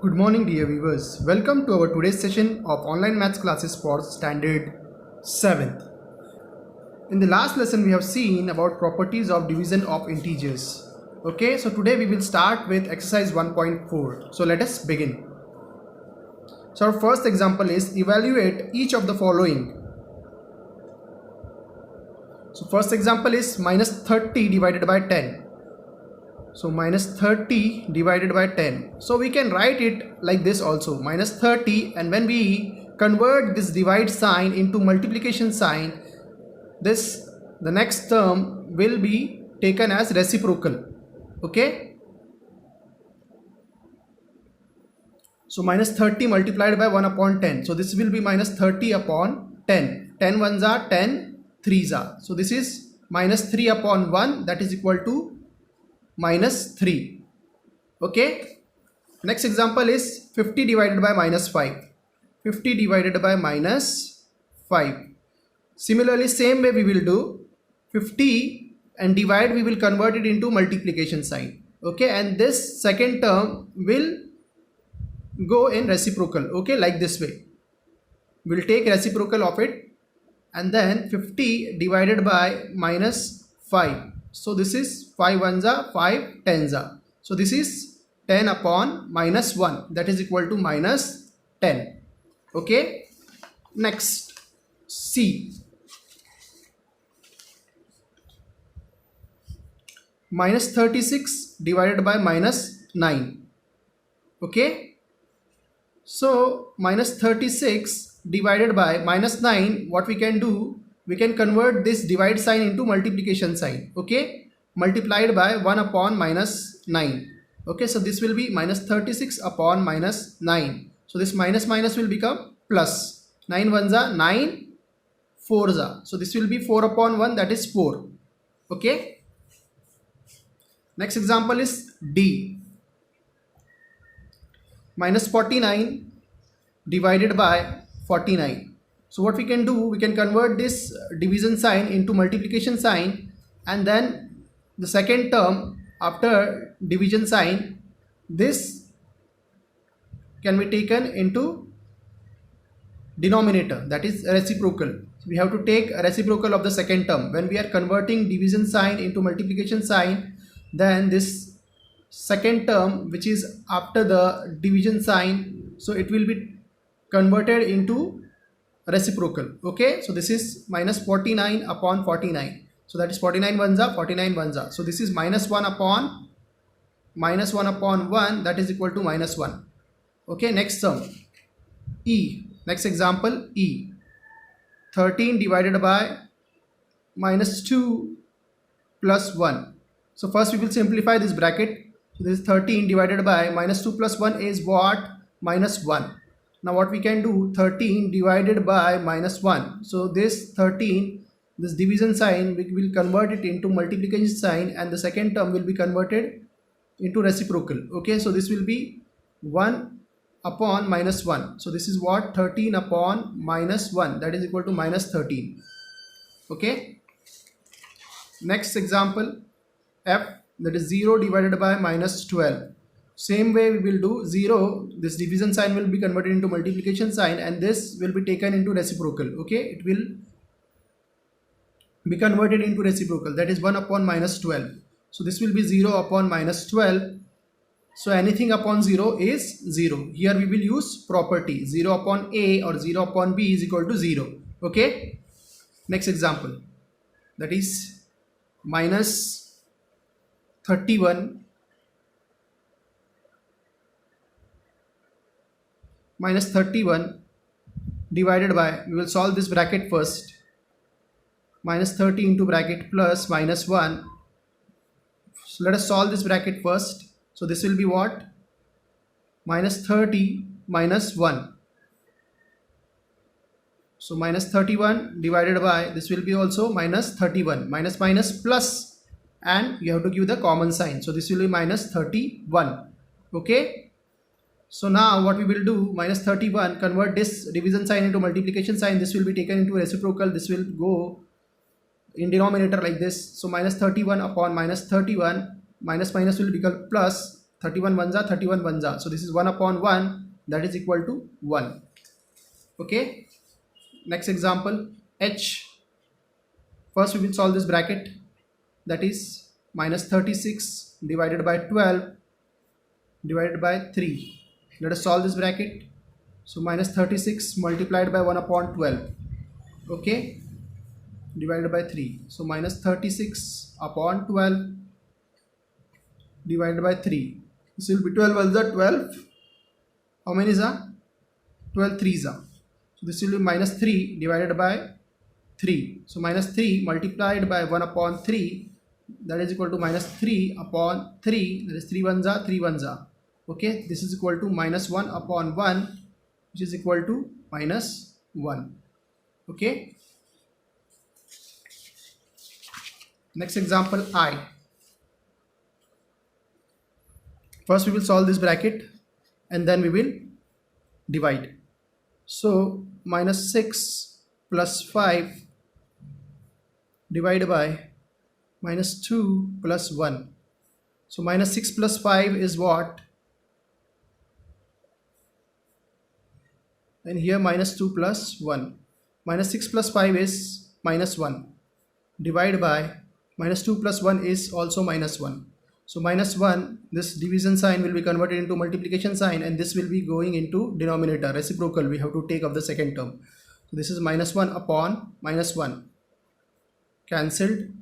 Good morning dear viewers. Welcome to our today's session of online maths classes for standard 7th. In the last lesson we have seen about properties of division of integers. Okay, so today we will start with exercise 1.4. So let us begin. So our first example is evaluate each of the following. So first example is minus 30 divided by 10. So minus 30 divided by 10. So we can write it like this also, minus 30, and when we convert this divide sign into multiplication sign, the next term will be taken as reciprocal. Okay. So minus 30 multiplied by 1 upon 10. So this will be minus 30 upon 10. 10 ones are 10 threes are. So this is minus 3 upon 1, that is equal to minus 3. Okay. Next example is 50 divided by minus 5. 50 divided by minus 5. Similarly, same way we will do 50 and divide, we will convert it into multiplication sign. Okay, and this second term will go in reciprocal. Okay, like this way. We'll take reciprocal of it, and then 50 divided by minus 5. So this is 5 ones are 5 tens are. So this is 10 upon minus 1, that is equal to minus 10. Okay. Next, C. Minus 36 divided by minus 9. Okay. So minus 36 divided by minus 9, what we can do, we can convert this divide sign into multiplication sign. Okay, multiplied by 1 upon minus 9. Okay, so this will be minus 36 upon minus 9. So this minus minus will become plus. 9 ones are 9, 4s are. So this will be 4 upon 1, that is 4. Okay. Next example is D. Minus 49 divided by 49. So what we can do, we can convert this division sign into multiplication sign, and then the second term after division sign, this can be taken into denominator, that is reciprocal. So we have to take a reciprocal of the second term. When we are converting division sign into multiplication sign, then this second term which is after the division sign, so it will be converted into reciprocal. Okay, so this is minus 49 upon 49. So that is 49 ones are 49 ones are. So this is minus 1 upon 1, that is equal to minus 1. Okay, next term E. Next example E. 13 divided by minus 2 plus 1. So first we will simplify this bracket. So this is 13 divided by minus 2 plus 1 is what? Minus 1. Now what we can do, 13 divided by minus 1. So this 13, this division sign, we will convert it into multiplication sign, and the second term will be converted into reciprocal. Okay, so this will be 1 upon minus 1. So this is what? 13 upon minus 1, that is equal to minus 13. Okay. Next example F, that is 0 divided by minus 12. Same way we will do 0, this division sign will be converted into multiplication sign, and this will be taken into reciprocal. Okay, it will be converted into reciprocal, that is 1 upon minus 12. So this will be 0 upon minus 12. So anything upon 0 is 0. Here we will use property 0 upon A or 0 upon B is equal to 0. Okay. Next example, that is minus 31 divided by, we will solve this bracket first, minus 30 into bracket plus minus 1. So let us solve this bracket first. So this will be what? Minus 30 minus 1. So minus 31 divided by, this will be also minus 31. Minus minus plus, and you have to give the common sign. So this will be minus 31. Okay. So now what we will do, minus 31, convert this division sign into multiplication sign. This will be taken into reciprocal. This will go in denominator like this. So minus 31 upon minus 31, minus minus will become plus, 31 ones are 31 ones are. So this is 1 upon 1, that is equal to 1. Okay. Next example, h. First we will solve this bracket, that is minus 36 divided by 12 divided by 3. Let us solve this bracket. So minus 36 multiplied by 1 upon 12. Okay. Divided by 3. So minus 36 upon 12 divided by 3. This will be 12 ones are 12. How many is that? 12 threes are. So this will be minus 3 divided by 3. So minus 3 multiplied by 1 upon 3, that is equal to minus 3 upon 3, that is 3 ones are 3 ones are. Okay, this is equal to minus 1 upon 1, which is equal to minus 1. Okay. Next example, I. First we will solve this bracket and then we will divide. So minus 6 plus 5 divided by minus 2 plus 1. So minus 6 plus 5 is what? And here minus 2 plus 1. Minus 6 plus 5 is minus 1. Divided by minus 2 plus 1 is also minus 1. So minus 1, this division sign will be converted into multiplication sign, and this will be going into denominator, reciprocal. We have to take of the second term. So this is minus 1 upon minus 1. Cancelled.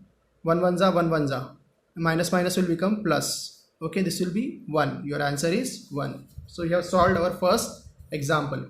1 ones are 1 ones are. Minus minus will become plus. Okay, this will be 1. Your answer is 1. So you have solved our first example.